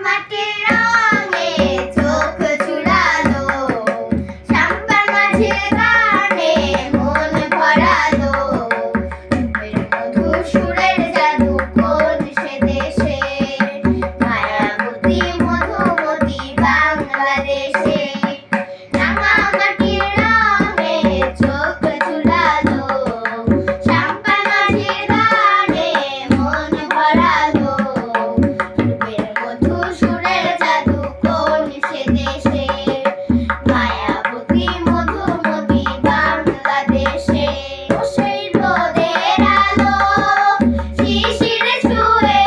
মাটির রঙে চোখ জুড়ালো, সাম্বার মাঝের গানে মন ভরালো। রূপের মধুর সুরের জাদু কোন সে দেশে, মায়াবতী মধুমতি বাংলাদেশে। রাঙা মাটির রঙে চোখ জুড়ালো, সাম্বার মাঝের গানে মন ভরালো। রূপের মধুর সুরের জাদু কোন সে দেশে, মায়াবতী মধুমতি বাংলাদেশে। সেই রোদের আলো শিশির ছুঁয়ে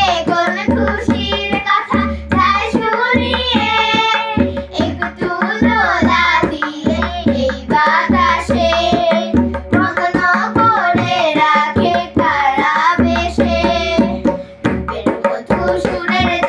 এ কোন খুশির কথা যায় শুনিয়ে, একটু দোলা দিয়ে এই বাতাসে মগ্ন করে রাখে কারা বেশে। রূপের মধুর সুরের